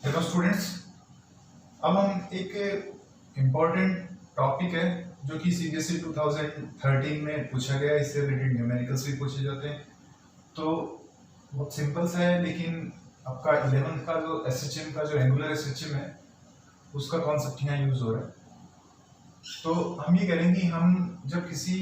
Hello students, अब हम एक इम्पॉर्टेंट टॉपिक है जो कि सीबीएसई 2013 में पूछा गया है। इससे रिलेटेड न्यूमेरिकल्स भी पूछे जाते हैं। तो बहुत सिंपल सा है, लेकिन आपका 11th का जो एसएचएम का जो रेगुलर एसएचएम है उसका कॉन्सेप्ट यहाँ यूज हो रहा है। तो हम ये करेंगे, हम जब किसी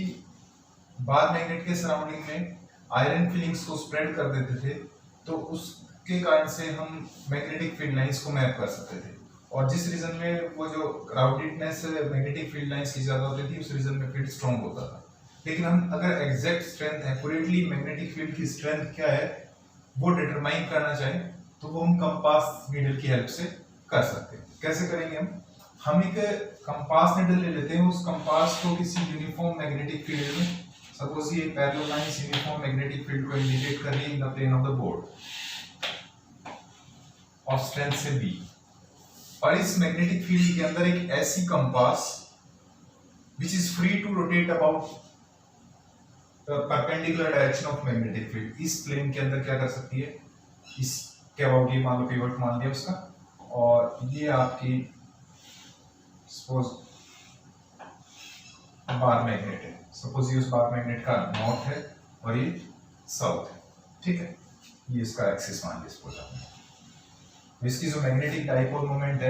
बार मैग्नेट के सराउंडिंग में आयरन फिलिंग्स को स्प्रेड कर देते थे तो उसके कारण से हम मैग्नेटिक फील्ड लाइंस को मैप कर सकते थे, और जिस रीजन में वो जो क्राउडेडनेस मैग्नेटिक फील्ड लाइंस की ज्यादा होती थी उस रीजन में फील्ड स्ट्रॉन्ग होता था। लेकिन हम अगर exact strength accurately magnetic field की स्ट्रेंथ क्या है वो डिटरमाइन करना चाहें तो वो हम कंपास नीडल की हेल्प से कर सकते हैं। कैसे करेंगे? हम एक कंपास नीडल ले लेते हैं, उस कंपास को किसी यूनिफॉर्म मैग्नेटिक फील्ड में, सपोज ये parallel lines uniform magnetic field को इंडिकेट कर रही है in the plane of the board of strength से B, और इस मैग्नेटिक फील्ड के अंदर एक ऐसी compass which is free to rotate about the perpendicular direction of magnetic field, इस प्लेन के अंदर क्या कर सकती है, इसके अबाउट ये मान लो पिवट मान लिया उसका, और ये आपकी सपोज बार मैग्नेट है, सपोज ये उस बार मैग्नेट का नॉर्थ है और ये साउथ है, ठीक है, ये इसका एक्सिस मान लिया सपोज आपने। इसकी जो मैग्नेटिक डाइपोल मोमेंट है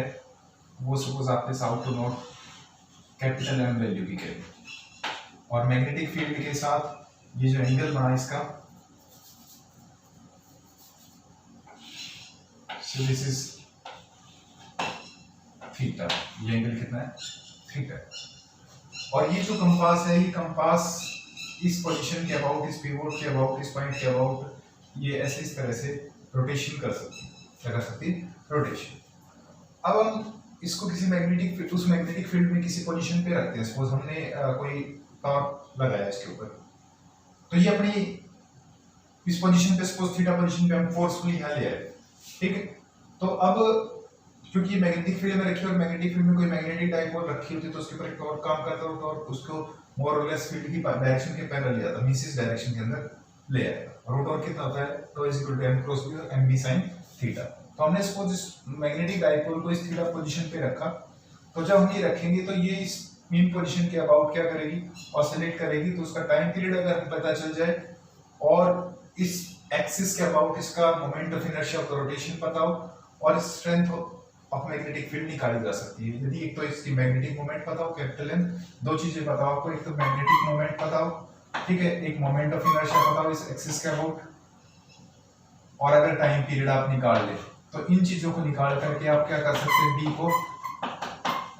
वो सपोज आपने south to north capital M value की करें, और मैग्नेटिक फील्ड के साथ ये जो एंगल बना इसका, सो दिस इज थीटा, ये एंगल कितना है? थीटा। और ये जो कंपास है, ये कंपास इस पोजीशन के अबाउट, इस पिवोट के अबाउट, इस पॉइंट के अबाउट ये ऐसे इस तरह से रोटेशन कर सकती है। क्या कर सकती है? रोटेशन। अब हम इसको किसी मैग्नेटिक, उस मैग्नेटिक फील्ड में किसी पोजीशन पे रखते हैं। सपोज हमने कोई टॉर्क लगाया इसके ऊपर, तो ये अपनी इस पोजीशन पे, सपोज थीटा पोजीशन पे हम फोर्सफुली यहाँ ले आए, ठीक है। तो अब क्योंकि ये मैग्नेटिक फील्ड में रखी है और मैग्नेटिक फील्ड में कोई मैग्नेटिक डाइपोल रखी होती है तो उसके ऊपर एक टॉर्क काम करता है, और उसको मोर और लेस फील्ड की डायरेक्शन के पैरेलल ले जाता है, मींस इस डायरेक्शन के अंदर ले आएगा। और वो टॉर्क कितना होता है? Tau is equal to m cross b और mb sin थीटा। तो हमने सपोज इस मैग्नेटिक डाइपोल को इस थीटा पोजीशन पे रखा, तो जब हम ये रखेंगे तो ये इस मीन पोजीशन के अबाउट क्या करेगी? ऑसिलेट करेगी। तो उसका टाइम पीरियड अगर पता चल जाए और इस एक्सिस के अबाउट इसका moment of inertia of rotation पता हो और स्ट्रेंथ ऑफ मैग्नेटिक फील्ड निकाली जा सकती है। यदि एक तो इसकी मैग्नेटिक मोमेंट पता हो कैपिटल M, दो चीजें पता हो आपको, एक तो मैग्नेटिक मोमेंट पता हो, ठीक है, एक मोमेंट ऑफ इनर्शिया पता हो इस एक्सिस के अबाउट, और अगर टाइम पीरियड आप निकाल ले तो इन चीजों को निकाल करके आप क्या कर सकते हैं? B को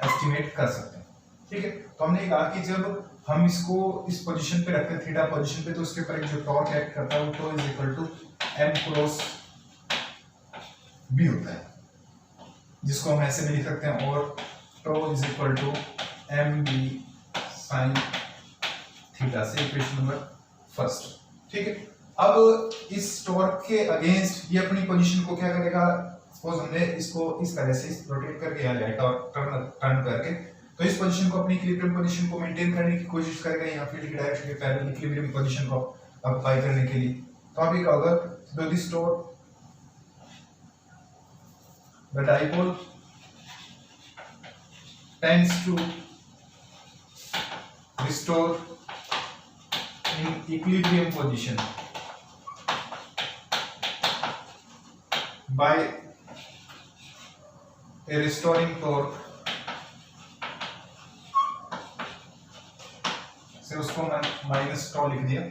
एस्टिमेट कर सकते हैं, ठीक है। तो हमने कहा कि जब हम इसको इस पोजीशन पे रखते हैं, थीटा पोजीशन पे, तो उसके ऊपर एक जो टॉर्क एक्ट करता है वो tau is equal to m cross b होता है, जिसको हम ऐसे भी लिख सकते हैं, और tau is equal to mb sin theta से इक्वेशन नंबर फर्स्ट, ठीक है। अब इस टॉर्क के अगेंस्ट ये अपनी पोजीशन को क्या करेगा? सपोज हमने इसको इस तरह से रोटेट करके यहाँ ले टॉर्क टर्न करके, तो इस पोजीशन को, अपनी इक्विलिब्रियम पोजीशन को मेंटेन करने की कोशिश करेगा यहाँ फील्ड की डायरेक्शन के पैरेलल इक्विलिब्रियम पोजीशन को अप्लाई करने के लिए। तो आप ये क्या होगा? तो this torque, the dipole tends to restore in equilibrium position by a restoring torque से उसको माइनस टॉ लिख दिया,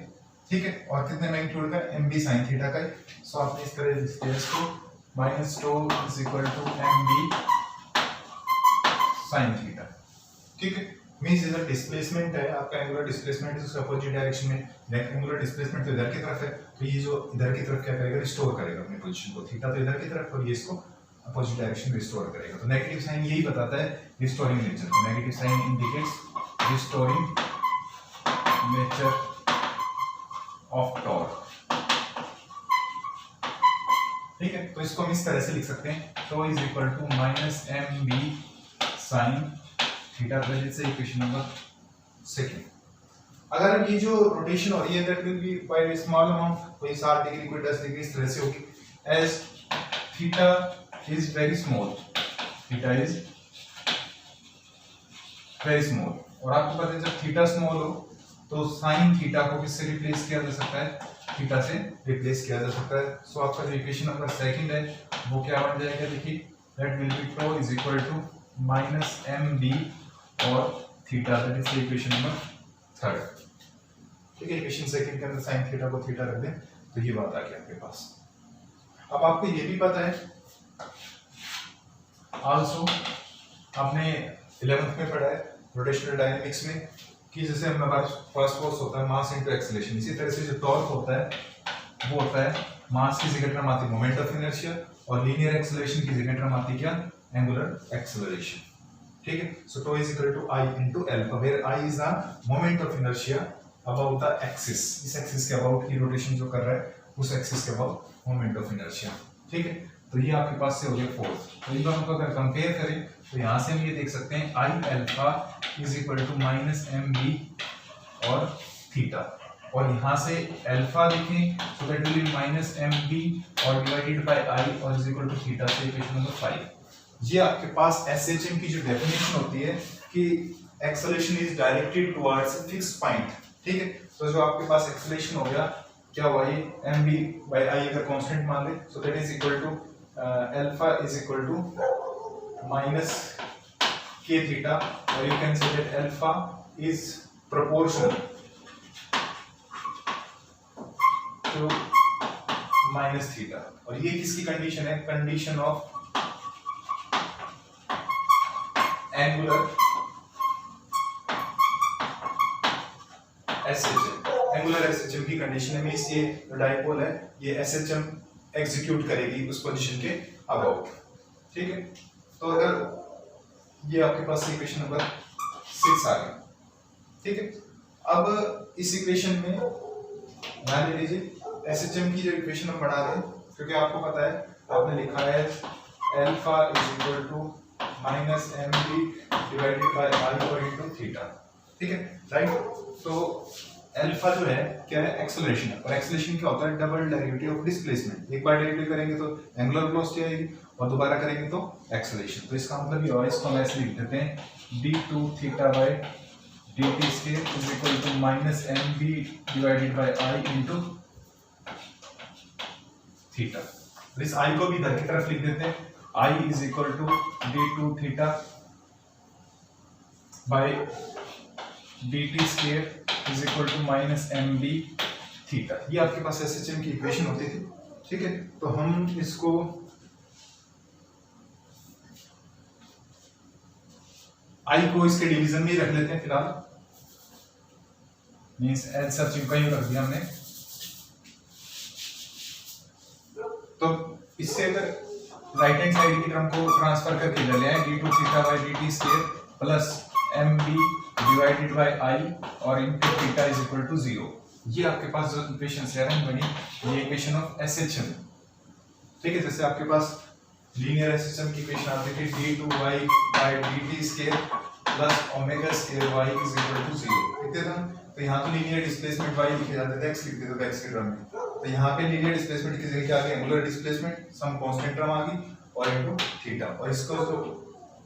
ठीक है, और कितने मैग्नीट्यूड का? mb sin थीटा का। सो आपने इस तरह लिख दिया इसको, minus tau is equal to mb sin theta, ठीक है। मींस इधर डिस्प्लेसमेंट है आपका, एंगुलर डिस्प्लेसमेंट इसके अपोजिट डायरेक्शन में, एंगुलर डिस्प्लेसमेंट तो इधर की तरफ है, तो ये जो इधर की तरफ क्या करेगा? रिस्टोर करेगा अपनी पोजीशन को, थीटा तो इधर की तरफ और ये इसको अपोजिट डायरेक्शन में रिस्टोर करेगा। तो नेगेटिव साइन यही बताता है रिस्टोरिंग नेचर, तो negative sign indicates restoring nature of torque, ठीक है। तो इसको हम इस तरह से लिख सकते हैं, tau is equal to minus mb sin theta, से इक्वेशन नंबर सेकंड। अगर ये जो रोटेशन हो रही है that will be by small amount, कोई 7 डिग्री कोई 10 डिग्री इस तरह से होगी, as theta is very small, theta is very small. और आपको पता है जब थीटा स्मॉल हो तो साइन थीटा को किससे रिप्लेस किया जा सकता है, थीटा से रिप्लेस किया जा सकता है। सो आपका जो इक्वेशन नंबर सेकंड है वो क्या बन जाएगा, देखिए दैट विल बी टो is equal to minus M B और theta, that is equation number third. ठीक है, इक्वेशन सेकंड के अंदर साइन थीटा को थीटा रख दें तो ये बात आ गई आपके पास। अब आपको ये भी पता है आल्सो, आपने 11th में पढ़ा है रोटेशनल डायनेमिक्स में कि जैसे हमारे फर्स्ट फोर्स होता है मास इनटू एक्सीलरेशन, इसी तरह से जो टॉर्क होता है वो होता है मास की जगह टर्म आती है मोमेंट ऑफ इनर्शिया और लीनियर एक्सीलरेशन की जगह टर्म आती है क्या, एंगुलर एक्सीलरेशन। ठीक है, सो टो is equal to I into alpha where I is the moment of inertia about the axis, इस एक्सिस के अबाउट की रोटेशन जो कर रहा है उस एक्सिस के अबाउट मोमेंट ऑफ इनर्शिया। ठीक है, तो ये आपके पास से हो गया फोर्स। तो इन दोनों को अगर कंपेयर करें तो यहाँ से हम ये देख सकते हैं I alpha is equal to minus M B और थीटा, और यहाँ से अल्फा देखें तो that will be minus M B और डिवाइडेड बाय आई और इज इक्वल टू थीटा से इक्वेशन नंबर 5। ये आपके पास एसएचएम की जो डेफिनेशन होती है कि acceleration is directed towards a fixed point. ठीक है, तो जो आपके पास एक्सेलरेशन हो गया क्या हुआ, ये एम बी बाई आई अगर कांस्टेंट मान ले so that is equal to alpha is equal to minus K theta, और you can say that alpha is proportional to minus theta. और ये किसकी कंडीशन है, condition of angular SHM, angular SHM की condition में ये जो डाइपोल है ये एसएचएम एग्जीक्यूट करेगी उस पोजीशन के अबाउट। ठीक है, तो अगर ये आपके पास इक्वेशन नंबर 6 आ गया। ठीक है, अब इस इक्वेशन में ध्यान दे लीजिए एसएचएम की जो इक्वेशन हम बना रहे हैं, क्योंकि आपको पता है आपने लिखा है alpha is equal to minus M B divided by I और इनटू थीटा। ठीक है, राइट। तो अल्फा जो है क्या है, एक्सेलरेशन है, और एक्सेलरेशन क्या होता है, डबल डेरिवेटिव ऑफ डिस्प्लेसमेंट। एक बार डेरिवेटिव करेंगे तो एंगुलर वेलोसिटी आएगी और दोबारा करेंगे तो एक्सेलरेशन। तो इसका मतलब ये हुआ, इसको हम ऐसे लिख देते हैं d2 theta by dt square is equal to minus M B divided by I into theta. तो इस i को भी इधर की तरफ लिख देते हैं, i is equal to d2 theta by dt square is equal to minus M B theta. ये आपके पास एसएचएम की इक्वेशन होती थी। ठीक है, तो हम इसको आई को इसके डिवीजन में ही रख लेते हैं फिलहाल, मींस एल सर्चिंग का ही रख दिया हमने। तो इससे अगर राइट हैंड साइड की टर्म को ट्रांसफर करके ले लें d2 theta by dt square plus mb divided by i और into theta is equal to 0। ये आपके पास जो इक्वेशन 7 बनी ये इक्वेशन ऑफ एसएचएम। ठीक है, जैसे आपके पास लीनियर एसएचएम की इक्वेशन आती थी d2y by dt square plus omega square y is equal to 0। लिखते थे, तो यहाँ तो लीनियर डिस्प्लेसमेंट y लिखे जाते थे, x लिखते थे x के टर्म में। तो यहाँ पे लीनियर डिस्प्लेसमेंट की जगह क्या आ गया, angular displacement some constant term आ गई और इनटू थीटा, और इसको जो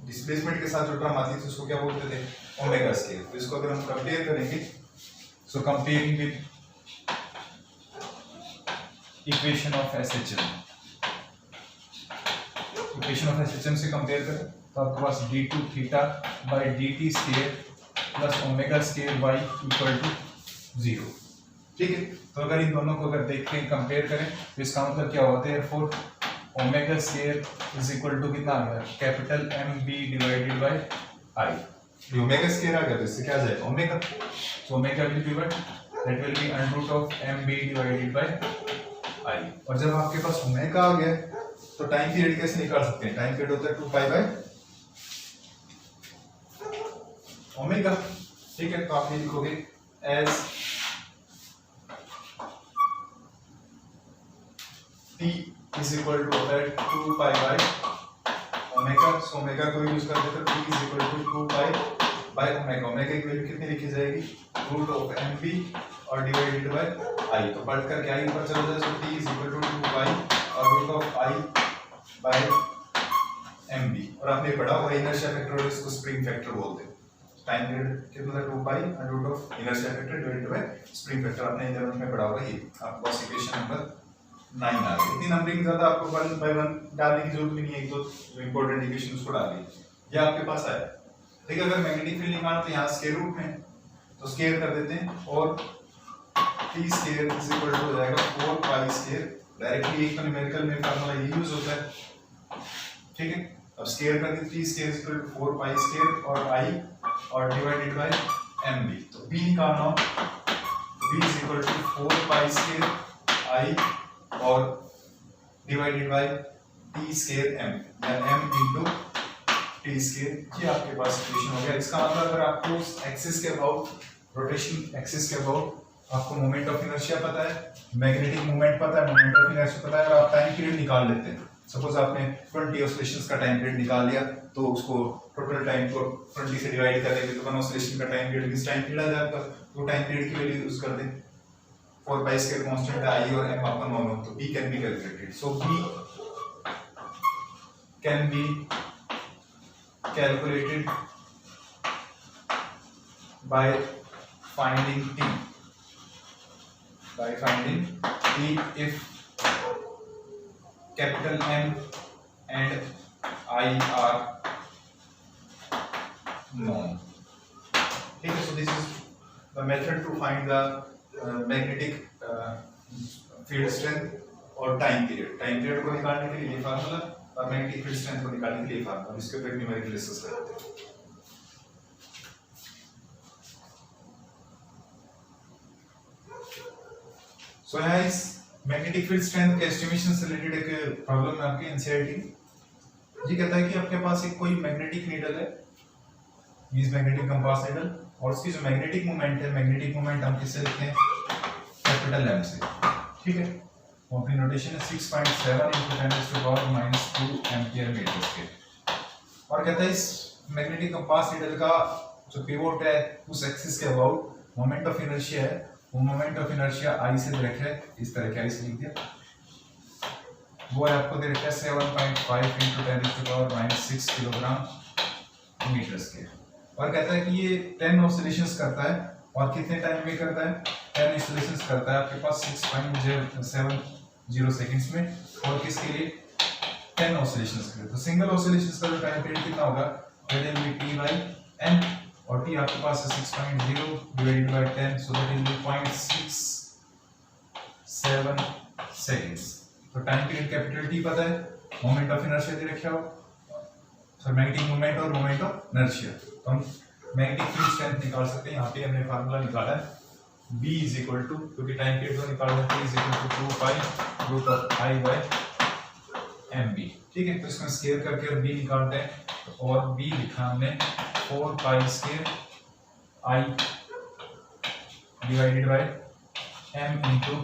डिस्प्लेसमेंट के साथ जो टर्म आती थी उसको क्या बोलते थे, ओमेगा स्क्वायर। तो इसको अगर हम कंपेयर करेंगे so comparing with equation of SHM, equation of SHM से कंपेयर करें तो आपके पास d2 theta by dt square plus omega square y equal to 0। ठीक है, तो अगर इन दोनों को अगर देखते हैं कंपेयर करें तो इसका मतलब क्या होता है, therefore omega square is equal to कितना आ गया, capital m B divided by I. ये ओमेगा स्क्वायर आ गया तो इससे क्या आ जाएगा ओमेगा, तो omega will be what, that will be under root of M B divided by I. और जब आपके पास ओमेगा आ गया तो टाइम पीरियड कैसे निकाल सकते हैं, टाइम पीरियड होता है 2 पाई बाय ओमेगा। ठीक है, तो आप ये लिखोगे as t is equal to होता है 2 pi by omega. So omega को यूज कर देते हैं, t is equal to 2 pi by omega. Omega की वैल्यू कितनी लिखी जाएगी, रूट ऑफ एम बी और डिवाइडेड बाय आई। तो बढ़ करके आई ऊपर चला जाए, so t is equal to 2 pi और root of I by mb, और आपने पढ़ा होगा इनर्शिया फैक्टर और इसको स्प्रिंग फैक्टर बोलते हैं। टाइम पीरियड कितना था 2 pi root of inertia factor divided by spring factor, आपने इधर में पढ़ा होगा। ये आपके पास इक्वेशन नंबर 9 आ गई। इतनी नंबरिंग ज्यादा आपको 1 बाय 1 डालने की जरूरत भी नहीं है, एक दो जो इंपॉर्टेंट इक्वेशन उसको डाल दीजिए, ये आपके पास आया। ठीक है, अगर मैग्नेटिक फील्ड निकालना तो यहाँ स्क्वायर रूट में तो स्क्वायर कर देते हैं और t square is equal to हो जाएगा 4 पाई स्क्वायर। डायरेक्टली एक तो न्यूमेरिकल में फार्मूला ये यूज होता है। ठीक है, अब स्क्वायर कर देते t square is equal to 4 pi square और i और डिवाइडेड बाय mb, तो b निकालना हो तो b is equal to 4 pi square i और divided by t square m या m इनटू t स्क्वायर। ये आपके पास इक्वेशन हो गया। इसका मतलब अगर आपको एक्सिस के अबाउट, रोटेशन एक्सिस के अबाउट आपको मोमेंट ऑफ इनर्शिया पता है, मैग्नेटिक मोमेंट पता है, मोमेंट ऑफ इनर्शिया पता है, और आप टाइम पीरियड निकाल लेते हैं। सपोज आपने 20 ऑसिलेशंस का टाइम पीरियड निकाल लिया तो उसको टोटल टाइम को 20 से डिवाइड कर देंगे तो 1 ऑसिलेशन का टाइम पीरियड किस टाइम पीरियड आ जाएगा, तो टाइम पीरियड की वैल्यू यूज कर दें। 4 पाई स्क्वायर कांस्टेंट है, i और m आपका नॉर्मल, तो b can be calculated. So b can be calculated by finding t if capital M and I are known. ठीक है, so this is the method to find the magnetic field strength और time period। time period को निकालने के लिए ये formula और magnetic field strength को निकालने के लिए फार्मूला, इसके ऊपर न्यूमेरिकल डिस्कस करते हैं। सो यहाँ इस मैग्नेटिक फील्ड स्ट्रेंथ के एस्टिमेशन से रिलेटेड एक प्रॉब्लम है आपकी एनसीईआरटी। ये कहता है कि आपके पास एक कोई मैग्नेटिक नीडल है, मींस मैग्नेटिक कंपास नीडल, और उसकी जो मैग्नेटिक मोमेंट है, मैग्नेटिक मोमेंट हम किससे लिखते हैं, कैपिटल M से। ठीक है, वो अपनी नोटेशन है 6.7 into 10 to the power -2 ampere metre square. और कहता है इस मैग्नेटिक कंपास नीडल का जो पिवोट है उस एक्सिस के अबाउट मोमेंट ऑफ इनर्शिया है, वो मोमेंट ऑफ इनर्शिया I से दे रखा है, इस तरह के I से लिख दिया, वो है आपको दे रखा है 7.5 into 10 to the power -6 kilogram metre square. और कहता है कि ये 10 ऑसिलेशंस करता है, और कितने टाइम में करता है, 10 ऑसिलेशंस करता है आपके पास 6.70 सेकंड्स में, और किसके लिए 10 ऑसिलेशंस के लिए। तो सिंगल ऑसिलेशंस का जो टाइम पीरियड कितना होगा, that will B t by n, और t आपके पास है 6.0 divided by 10, so that will B 0.67 seconds. तो टाइम पीरियड कैपिटल T पता है, मोमेंट ऑफ इनर्शिया दे रखा हो, सो मैग्नेटिक मोमेंट और मोमेंट ऑफ इनर्शिया, तो हम मैग्नेटिक फील्ड स्ट्रेंथ निकाल सकते हैं। यहाँ पे हमने फार्मूला निकाला है B इज इक्वल टू, क्योंकि टाइम पीरियड को निकालना है, T is equal to 2 pi root of I by mb। ठीक है, तो इसको स्क्वायर करके B निकालते हैं, और B लिखा हमने 4 pi square I divided by m into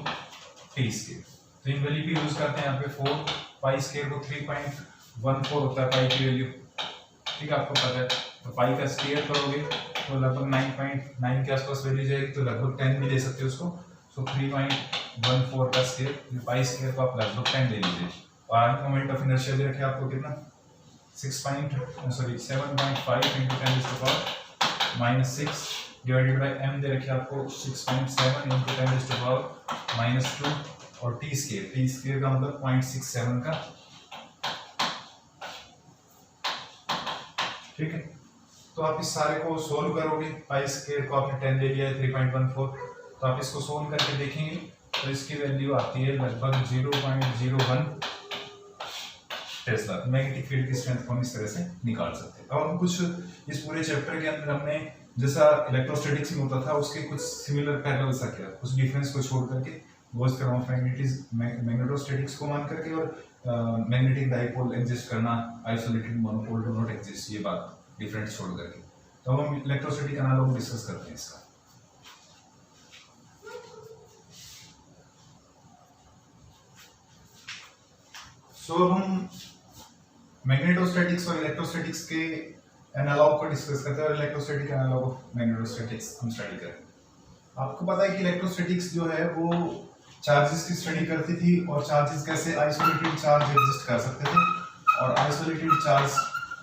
t square. तो इन वैल्यू भी यूज करते हैं यहाँ पे, 4 पाई स्क्वायर को 3.14 होता है पाई की वैल्यू। ठीक है, आपको पता है, तो पाई का स्क्वायर करोगे तो लगभग 9.9 के आसपास वैल्यू जाएगी, तो लगभग 10 भी ले सकते हो उसको। सो 3.14 का स्क्वायर, पाई स्क्वायर को आप लगभग 10 ले लीजिए। और आगे मोमेंट ऑफ इनर्शिया दे रखे आपको कितना, 7.5 into 10 to the power -6 divided by m दे रखे आपको 6.7 into 10 to the power -2, और t स्क्वायर का मतलब 0.67 का। ठीक है, तो आप इस सारे को सोल्व करोगे, पाई स्क्वायर को आपने 10 ले लिया है 3.14, तो आप इसको सोल्व करके देखेंगे तो इसकी वैल्यू आती है लगभग 0.01 टेस्ला। मैग्नेटिक फील्ड की स्ट्रेंथ को हम इस तरह से निकाल सकते हैं। और हम कुछ इस पूरे चैप्टर के अंदर हमने जैसा इलेक्ट्रोस्टैटिक्स में होता था उसके कुछ सिमिलर पैरेलल सा किया, कुछ डिफरेंस को छोड़ करके गोस फ्रॉम मैग्नेटोस्टैटिक्स को मान करके, और मैग्नेटिक डाइपोल एग्जिस्ट करना, isolated monopole do not exist, ये बात डिफरेंस छोड़ करके। तो हम इलेक्ट्रोस्टैटिक एनालॉग डिस्कस करते हैं इसका। सो हम मैग्नेटोस्टैटिक्स और इलेक्ट्रोस्टैटिक्स के एनालॉग को डिस्कस करते हैं, और इलेक्ट्रोस्टैटिक एनालॉग ऑफ मैग्नेटोस्टैटिक्स हम स्टडी करें। आपको पता है कि इलेक्ट्रोस्टैटिक्स जो है वो चार्जेस की स्टडी करती थी, और चार्जेस कैसे आइसोलेटेड चार्ज एग्जिस्ट कर सकते थे, और आइसोलेटेड चार्ज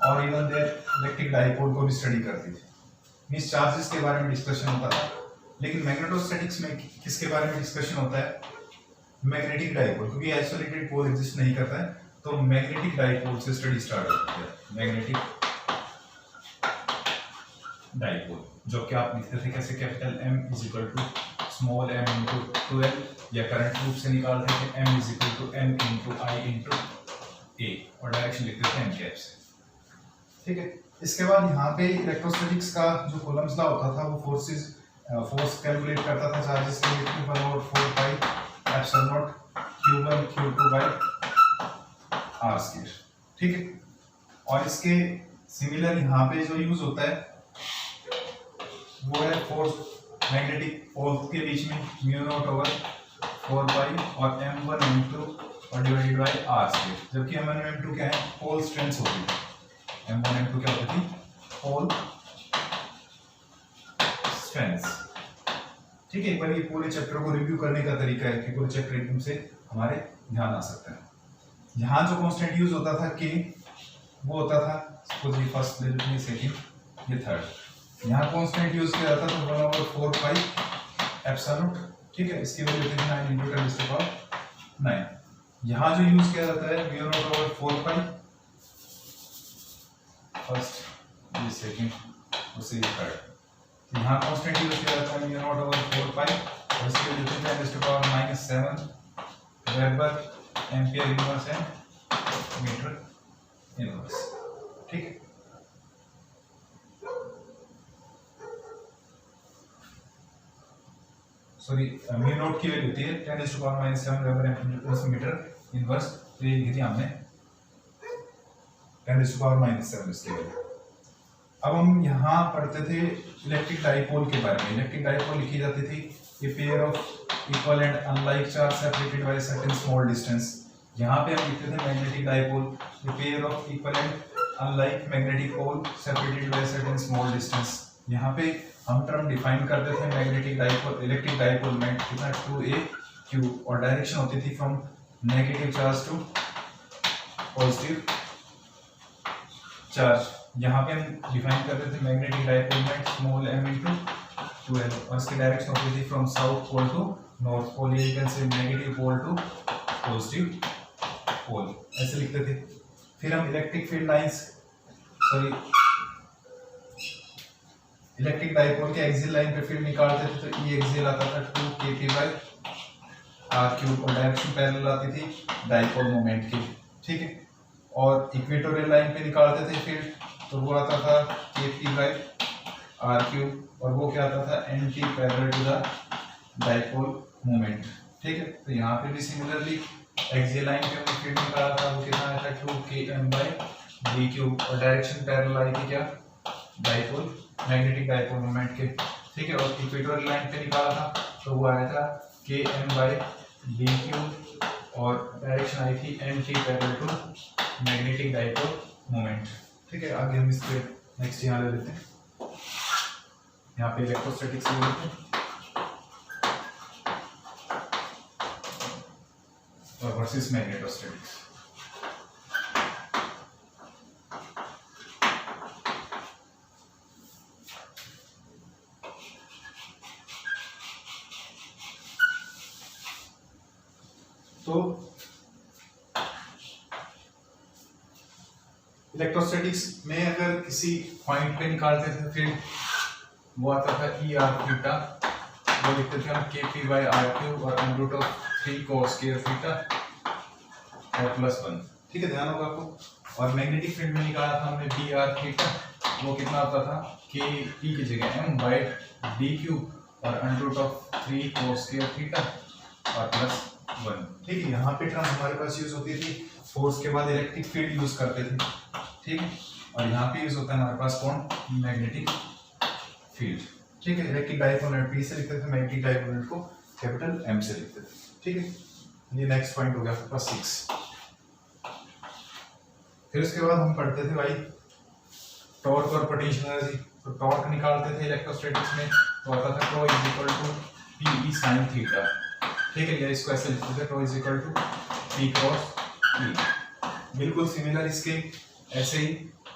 और इवन देयर इलेक्ट्रिक डाइपोल को भी स्टडी करती थी। मींस चार्जेस के बारे में डिस्कशन होता था। लेकिन मैग्नेटोस्टैटिक्स में किसके बारे में डिस्कशन होता है? मैग्नेटिक डाइपोल, क्योंकि आइसोलेटेड पोल एग्जिस्ट नहीं करता है तो मैग्नेटिक डाइपोल से स्टडी स्टार्ट होती है। मैग्नेटिक डाइपोल जो कि आप लिखते थे कैसे, capital M is equal to small m into 12, या करंट रूप से निकालते थे M is equal to n into I into A, और डायरेक्शन लिखते थे n कैप से। ठीक है, इसके बाद यहाँ पे इलेक्ट्रोस्टैटिक्स का जो कूलम्स लॉ होता था वो फोर्स कैलकुलेट करता था चार्जेस के लिए 4 pi epsilon not q1 q2 bye r²। ठीक है, और इसके सिमिलर यहाँ पे जो यूज होता है वो है फोर्स मैग्नेटिक पोल के बीच में μ0/4 पाई और m1 m2 और डिवाइडेड बाय r², जबकि m1 m2 क्या है? पोल स्ट्रेंथ होती है। m1 m2 क्या होती थी? Pole strength. ठीक है, एक बार ये पूरे चैप्टर को रिव्यू करने का तरीका है कि पूरे चैप्टर एकदम से हमारे ध्यान आ सकता है। यहाँ जो कांस्टेंट यूज होता था K, वो होता था सपोज ये फर्स्ट ले लेते हैं, सेकंड, ये थर्ड। यहाँ कांस्टेंट यूज किया जाता था 1/4 पाई एप्सिलॉन नॉट। ठीक है, इसकी वैल्यू होती है 9 इंटू 10 टू पावर 9। यहाँ जो यूज किया जाता है μ0/4 पाई, फर्स्ट ये सेकंड और ये थर्ड। यहाँ कांस्टेंट यूज किया जाता है μ0/4 पाई और इसकी वैल्यू होती है 10 to power -7 weber ampere inverse है मीटर इनवर्स। ठीक है, सॉरी μ0 की वैल्यू होती है 10 to power -7 weber ampere metre inverse. तो ये लिखी थी हमने 10 टू पावर -7 इसकी वैल्यू। अब हम यहाँ पढ़ते थे इलेक्ट्रिक डाइपोल के बारे में। इलेक्ट्रिक डाइपोल लिखी जाती थी a pair of equal and unlike charge separated by certain small distance. यहाँ पे हम लिखते थे magnetic dipole a pair of equal and unlike magnetic pole separated by certain small distance. यहाँ पे हम टर्म डिफाइन करते थे मैग्नेटिक डाइपोल, इलेक्ट्रिक डाइपोल में कितना 2a q, और डायरेक्शन होती थी from negative charge to positive charge. यहाँ पे हम डिफाइन करते थे मैग्नेटिक डाइपोल में स्मॉल m इंटू 12, और इसकी डायरेक्शन होती थी from south pole to north pole, ये can say negative pole to positive pole, ऐसे लिखते थे। फिर हम electric field lines, sorry electric dipole के एक्सियल लाइन पे फील्ड निकालते थे तो ई एक्सियल आता था 2kp/r³ और डायरेक्शन पैरेलल आती थी डाइपोल मोमेंट की। ठीक है, और इक्वेटोरियल लाइन पे निकालते थे फील्ड तो वो आता था kp/r³ और वो क्या आता था anti parallel to the dipole moment. ठीक है, तो यहाँ पे भी सिमिलरली एक्सियल लाइन पे हमने फील्ड निकाला था, वो कितना आया था 2km/d³ और डायरेक्शन पैरेलल आई थी क्या? डाइपोल मैग्नेटिक डाइपोल मोमेंट के। ठीक है, और इक्वेटोरियल लाइन पे निकाला था तो वो आया था km/d³ और डायरेक्शन आई थी anti parallel to magnetic dipole moment. ठीक है, आगे हम इस पे नेक्स्ट यहाँ ले लेते हैं। यहाँ पे इलेक्ट्रोस्टैटिक्स ले लेते हैं और वर्सेस मैग्नेटोस्टैटिक्स। तो इलेक्ट्रोस्टैटिक्स में अगर किसी पॉइंट पे निकालते थे फिर वो आता था E(r)θ, वो लिखते थे हम kp/r³ और √3 cos square थीटा और +1। ठीक है, ध्यान होगा आपको। और मैग्नेटिक फील्ड में निकाला था हमने dr(θ), वो कितना होता था kp की जगह m/d³ और √3 cos square थीटा और +1। ठीक है, यहाँ पे टर्म हमारे पास यूज होती थी फोर्स के बाद इलेक्ट्रिक फील्ड यूज करते थे। ठीक है, और यहाँ पे यूज होता है हमारे पास कौन? Magnetic field. ठीक है, इलेक्ट्रिक डाइपोल यूनिट P से लिखते थे, मैग्नेटिक डाइपोल यूनिट को कैपिटल M से लिखते थे। ठीक है, ये नेक्स्ट पॉइंट हो गया आपके पास 6। फिर उसके बाद हम पढ़ते थे भाई टॉर्क और पोटेंशियल एनर्जी। तो टॉर्क निकालते थे इलेक्ट्रोस्टैटिक्स में तो आता था टॉ = Pe sin थीटा। ठीक है, या इसको ऐसे लिखते थे टॉ = P × E। बिल्कुल सिमिलर इसके ऐसे ही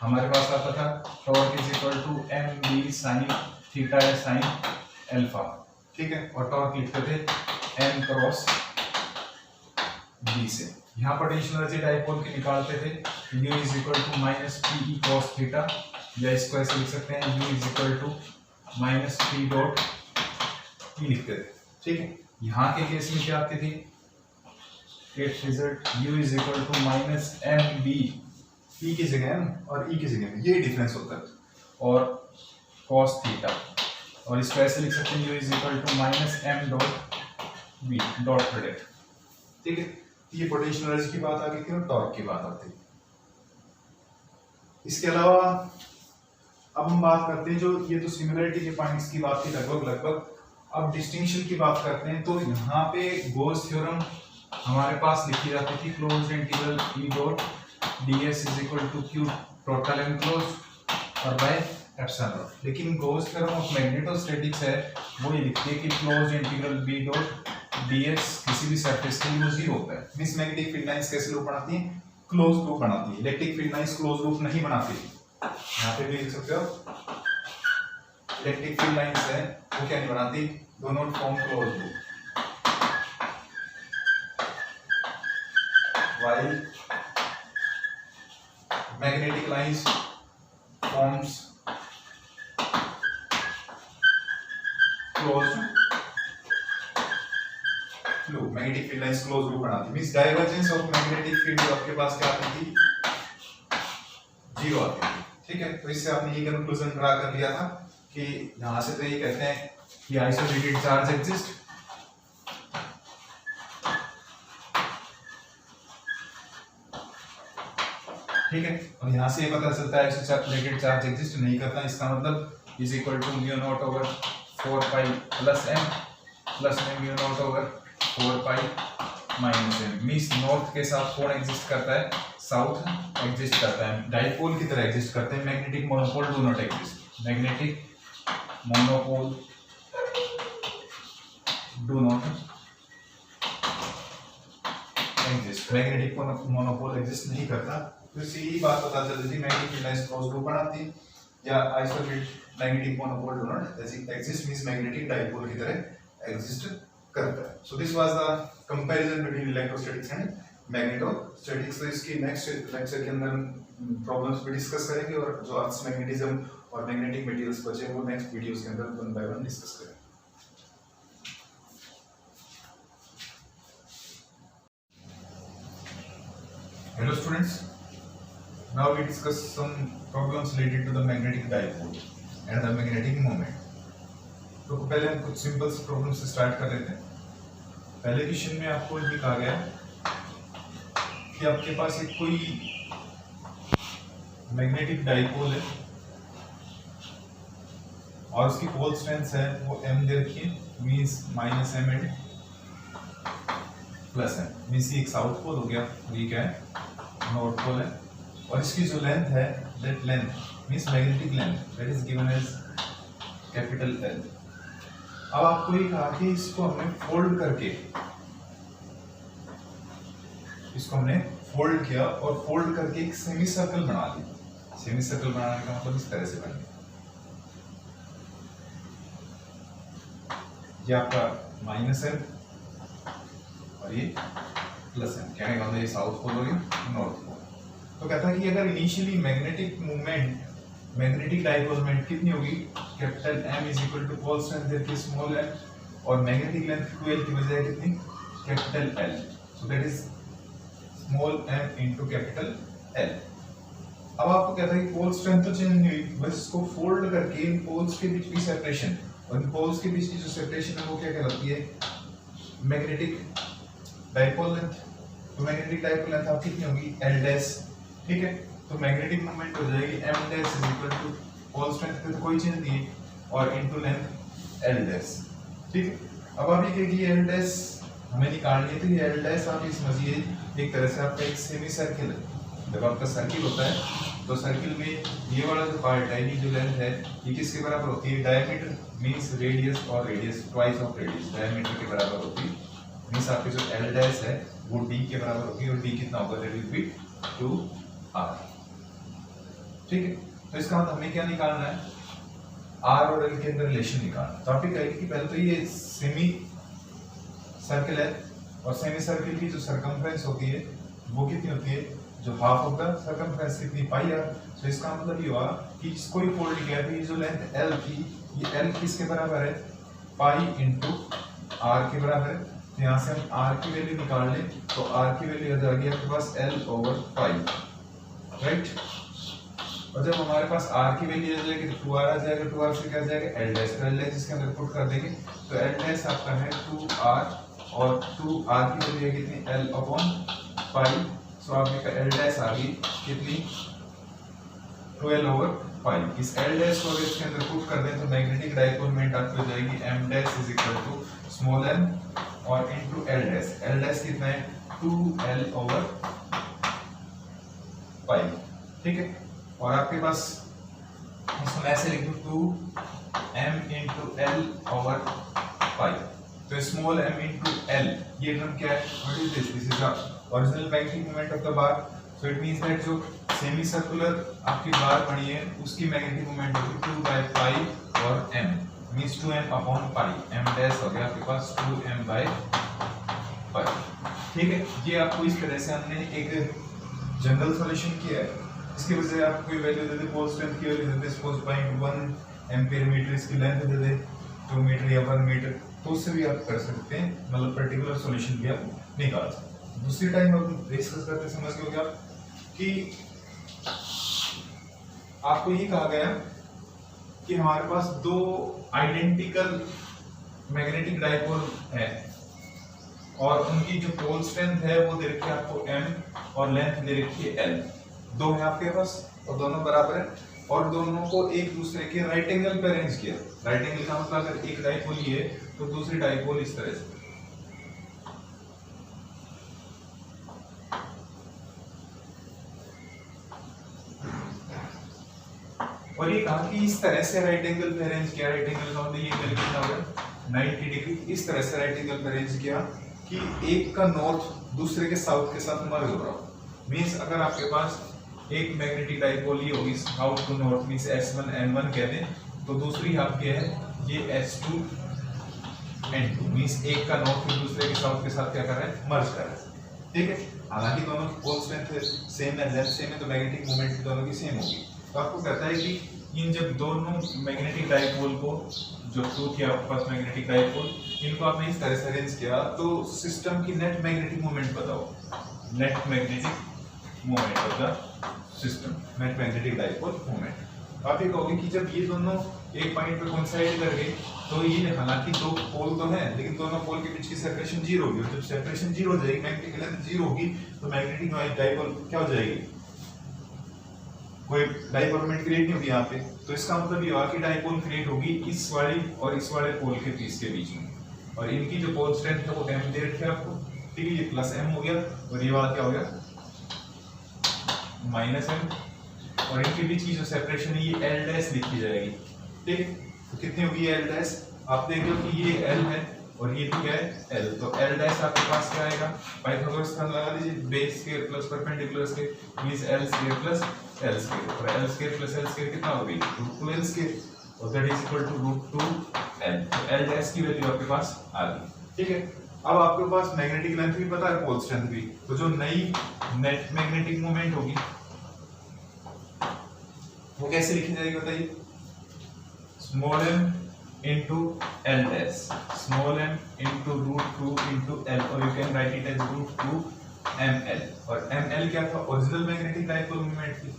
हमारे पास आता था torque is equal to M B sine theta या साइन अल्फा, ठीक है, और टॉर्क लिखते थे एम क्रॉस बी से। यहाँ पोटेंशियल एनर्जी डाइपोल की निकालते थे u is equal to minus P E cos theta, या इसको ऐसे लिख सकते हैं u is equal to minus P dot E लिखते थे, ठीक है। यहाँ के केस में क्या आती थी, get result u is equal to minus M B, p की जगह m और e की जगह में, ये डिफरेंस होता है, और cos थीटा, और इसको ऐसे लिख सकते हैं u is equal to minus M dot B dot product, ठीक है। ये पोटेंशियल एनर्जी की बात आ गई थी और टॉर्क की बात आती है। इसके अलावा अब हम बात करते हैं, जो ये तो सिमिलरिटी के पॉइंट्स की बात थी लगभग, अब डिस्टिंक्शन की बात करते हैं। तो यहाँ पे गोस थ्योरम हमारे पास लिखी जाती थी, closed integral E dot ds is equal to Q total enclose और बाय एप्सिलॉन। लेकिन गोस थ्योरम ऑफ मैग्नेटोस्टैटिक्स है वो ये लिखती है कि closed integral b dot ds किसी भी सरफेस के लिए वो 0 होता है। मींस मैग्नेटिक फील्ड लाइंस कैसे लूप बनाती हैं, क्लोज लूप बनाती है। Electric field lines close loop नहीं बनाती। यहाँ पे भी लिख सकते हो इलेक्ट्रिक फील्ड लाइंस है वो क्या नहीं बनाती, do not form close loop, while magnetic lines forms closed loop। Magnetic field lines close loop बनाती है। Means divergence of magnetic field जो आपके पास क्या आती थी, 0 आती थी, ठीक है। तो इससे आपने ये कंक्लूजन ड्रा कर लिया था कि यहां से तो ये कहते हैं कि आइसोलेटेड चार्ज एग्जिस्ट, ठीक है, और यहाँ से ये पता चलता है आइसोलेटेड चार्ज एग्जिस्ट नहीं करता। इसका मतलब is equal to mu naught over 4 pi plus में mu naught over 4 pi minus m। Means north के साथ कौन एग्जिस्ट करता है, साउथ एग्जिस्ट करता है, डाइपोल की तरह एग्जिस्ट करते हैं। Magnetic monopole do not exist, magnetic monopole do not exist, magnetic monopole exist नहीं करता। तो इससे यही बात पता चलती थी magnetic field lines close loop बनाती या isolated magnetic monopole do not exist, means magnetic dipole की तरह एग्जिस्ट करता है। So this was the comparison between electrostatics and magnetostatics. तो इसकी नेक्स्ट लेक्चर के अंदर प्रॉब्लम्स भी डिस्कस करेंगे, और जो अर्थ मैग्नेटिज्म और मैग्नेटिक मटेरियल्स बचे वो नेक्स्ट वीडियोस के अंदर वन बाय वन डिस्कस करेंगे। Hello students, now we discuss some problems related to the magnetic dipole and the magnetic moment. तो पहले हम कुछ सिंपल से प्रॉब्लम से स्टार्ट कर लेते हैं। पहले क्वेश्चन में आपको ये कहा गया कि आपके पास एक कोई मैग्नेटिक डाइपोल है और उसकी पोल स्ट्रेंथ है वो m दे रखी है, means minus m and plus m। Means ये एक साउथ पोल हो गया और ये क्या है, नॉर्थ पोल है, और इसकी जो लेंथ है that length means magnetic length that is given as capital L। अब आपको ये कहा कि इसको हमने फोल्ड करके, इसको हमने फोल्ड किया और फोल्ड करके एक सेमी सर्कल बना लिया। सेमी सर्कल बनाने का मतलब इस तरह से बन गया, ये आपका माइनस M और ये प्लस m। कहने का मतलब ये साउथ पोल हो गया, नॉर्थ पोल। तो कहता है कि अगर initially magnetic movement, magnetic dipole moment कितनी होगी, capital M is equal to pole strength their small m, और मैग्नेटिक लेंथ 2l की बजाय कितनी, capital L। So that is small m into capital L। अब आपको कहता है कि पोल स्ट्रेंथ तो चेंज नहीं हुई, बस इसको फोल्ड करके इन पोल्स के बीच की सेपरेशन, और इन पोल्स के बीच की जो सेपरेशन है वो क्या कहलाती है, मैग्नेटिक डाइपोल लेंथ। तो मैग्नेटिक डाइपोल लेंथ आप कितनी होगी, L डैश, ठीक है। तो मैग्नेटिक मोमेंट हो जाएगी M dash is equal to pole strength पे तो कोई चेंज नहीं है, और इनटू लेंथ L डैश, ठीक है। अब आप ये कहिए L डैश हमें निकालनी है, तो ये L डैश आप ये समझिए एक तरह से आपका एक सेमी सर्किल है। जब आपका सर्किल होता है तो सर्किल में ये वाला जो पार्ट है, ये जो लेंथ है, ये किसके बराबर होती है, डायमीटर मींस रेडियस, और radius twice of radius, diameter के बराबर होती है। मींस आपकी जो L डैश है वो D के बराबर होगी, और D कितना होगा, दैट विल बी 2r। ठीक है, तो इसका मतलब हमें क्या निकालना है, r और l के अंदर रिलेशन निकालना। तो आप ये कहेंगे कि पहले तो ये सेमी सर्कल है और सेमी सर्कल की जो सरकमफ्रेंस होती है वो कितनी होती है, जो हाफ ऑफ द सरकमफ्रेंस कितनी, पाई r। तो इसका मतलब ये हुआ कि कोई फोल्ड किया है, जो लेंथ l थी, ये l किसके बराबर है, पाई इंटू r के बराबर है। तो यहाँ से हम r की वैल्यू निकाल लें, तो r की वैल्यू आ जाएगी आपके पास l ओवर पाई, राइट। और जब हमारे पास r की वैल्यू आ जाएगी तो 2r आ जाएगा, 2r से क्या आ जाएगा l डैश, तो l डैश इसके अंदर पुट कर देंगे, तो l डैश आपका है 2r और 2r की वैल्यू है कितनी, l अपॉन पाई। सो आपके l डैश आ गई कितनी, 12 ओवर पाई। इस l डैश को इसके अंदर पुट कर दें तो मैग्नेटिक डाइपोल मोमेंट आपको हो जाएगी m dash is equal to small m और into l dash. l dash कितना है, 2l ओवर पाई, ठीक है। और आपके पास इसको मैं ऐसे लिख दूं 2m इंटू l ओवर पाई। तो स्मॉल m इंटू l ये टर्म क्या है, what is this, this is the original magnetic moment of the bar. So it means that जो सेमी सर्कुलर आपकी बार बनी है उसकी मैग्नेटिक मोमेंट होगी 2 बाय पाई और m means 2m upon pi, m dash हो गया आपके पास 2m बाय पाई, ठीक है। ये आपको इस तरह से हमने एक जनरल सॉल्यूशन किया है। इसकी वजह से आप कोई वैल्यू दे दे, पोल स्ट्रेंथ की वैल्यू दे दे, सपोज 0.1 एम्पीयर मीटर, इसकी लेंथ दे दे 2 मीटर या 1 मीटर, तो उससे भी आप कर सकते हैं, मतलब पर्टिकुलर सॉल्यूशन भी आप निकाल सकते हैं। दूसरी टाइम हम डिस्कस करते समझ गए आप कि आपको ये कहा गया कि हमारे पास दो आइडेंटिकल मैग्नेटिक डाइपोल है और उनकी जो पोल स्ट्रेंथ है वो दे रखी है आपको m और लेंथ दे रखी है l, दो है आपके पास और दोनों बराबर है और दोनों को एक दूसरे के राइट एंगल पे अरेंज किया। राइट एंगल का मतलब अगर एक डाइपोल ये है तो दूसरी डाइपोल इस तरह से, और ये कहा कि इस तरह से राइट एंगल पे अरेंज किया। राइट एंगल का मतलब ये एंगल कितना होगा 90 डिग्री, इस तरह से राइट एंगल पे अरेंज किया कि एक का नॉर्थ दूसरे के साउथ के साथ मर्ज हो रहा हो। मींस अगर आपके पास एक मैग्नेटिक डाइपोल ये होगी south to north, means S1 N1 कहते हैं, तो दूसरी आपके है ये S2 N2, मींस एक का नॉर्थ दूसरे के साउथ के साथ क्या कर रहा है, मर्ज कर रहा है, ठीक है। हालांकि दोनों की पोल स्ट्रेंथ सेम है, लेंथ सेम है, तो मैग्नेटिक मोमेंट दोनों की सेम होगी। तो आपको कहता है कि इन जब दोनों मैग्नेटिक डाइपोल को, जो टू थी आपके पास मैग्नेटिक डाइपोल, इनको आपने इस तरह से अरेंज किया तो सिस्टम की नेट मैग्नेटिक मोमेंट बताओ, net magnetic moment of the system, net magnetic dipole moment. आप ये कहोगे कि जब ये दोनों एक पॉइंट पे कोइंसाइड कर गए तो ये हालांकि दो पोल तो हैं लेकिन दोनों पोल के बीच की सेपरेशन जीरो होगी, जब सेपरेशन जीरो हो जाएगी, मैग्नेटिक लेंथ जीरो होगी, तो मैग्नेटिक डाइपोल क्या हो जाएगी, कोई डाइपोल मोमेंट क्रिएट नहीं होगी यहाँ पे। तो इसका मतलब ये हुआ कि डाइपोल क्रिएट होगी इस वाली और इस वाले पोल के बीच में, और इनकी जो पोल स्ट्रेंथ है वो m दे रखी है आपको, ठीक है। ये प्लस m हो गया और ये वाला क्या हो गया माइनस m, और इनके बीच की जो सेपरेशन है ये l डैश लिखी जाएगी, ठीक है। तो कितनी होगी l डैश, आप देख लो कि ये l है और ये भी क्या है l, तो l डैश आपके पास क्या आएगा, पाइथागोरस का लगा लीजिए, base square plus perpendicular square means l square plus l square, और l square plus l square कितना होगी √2l स्क्वायर, और that is equal to √2l। तो l डैश की वैल्यू आपके पास आ गई, ठीक है। अब आपके पास मैग्नेटिक लेंथ भी पता है, पोल स्ट्रेंथ भी, तो जो नई नेट मैग्नेटिक मोमेंट होगी वो कैसे लिखी जाएगी बताइए, small m into l dash, small m into √2 into l, और you can write it as √2 ml। और ml क्या था, ओरिजिनल मैग्नेटिक डाइपोल मोमेंट थी,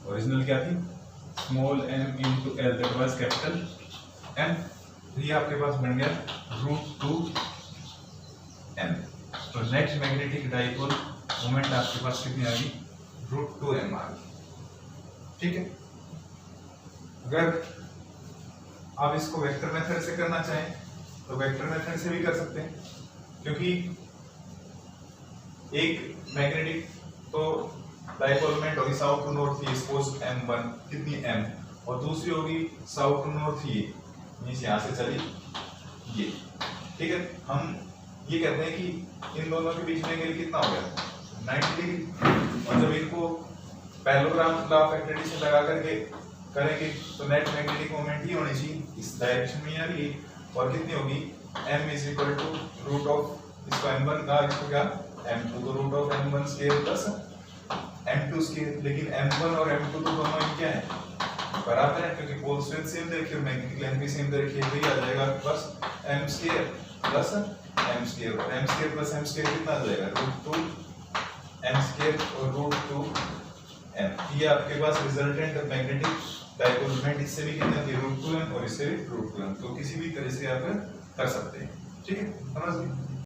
ओरिजिनल क्या थी small m into l, that was capital M। ये आपके पास बन गया √2 m। तो नेट मैग्नेटिक डाइपोल मोमेंट आपके पास कितनी आ गई, √2 m आ गई, ठीक है। अगर आप इसको वेक्टर मेथड से करना चाहें तो वेक्टर मेथड से भी कर सकते हैं, क्योंकि एक मैग्नेटिक तो डाइपोल मोमेंट होगी साउथ टू नॉर्थ ये सपोज m1 कितनी m, और दूसरी होगी साउथ टू नॉर्थ ये मींस यहाँ से चली ये, ठीक है। हम ये कहते हैं कि इन दोनों के बीच में एंगल कितना हो गया 90 डिग्री, और जब इनको पैरेललोग्राम लॉ ऑफ एक्रेडिशन लगा करके करेंगे तो नेट मैग्नेटिक मोमेंट ही होनी चाहिए इस डायरेक्शन में यार ये, और कितनी होगी m is equal to root of इसको m1 का इसको क्या m2 तो root of m1 square plus m2 square, लेकिन m1 और m2 तो दोनों ही क्या है बराबर है क्योंकि पोल स्ट्रेंथ सेम दे रखी है, मैग्नेटिक लेंथ भी सेम दे रखी है, तो ये आ जाएगा बस m square plus m square, और m square plus m square कितना आ जाएगा रूट 2 m स्क्वायर और रूट 2 m। ये आपके पास रिजल्टेंट मैग्नेटिक डाइपोल मोमेंट इससे भी कितना है रूट 2m और इससे भी रूट 2m, तो किसी भी तरह से आप कर सकते हैं। ठीक है, समझ गए।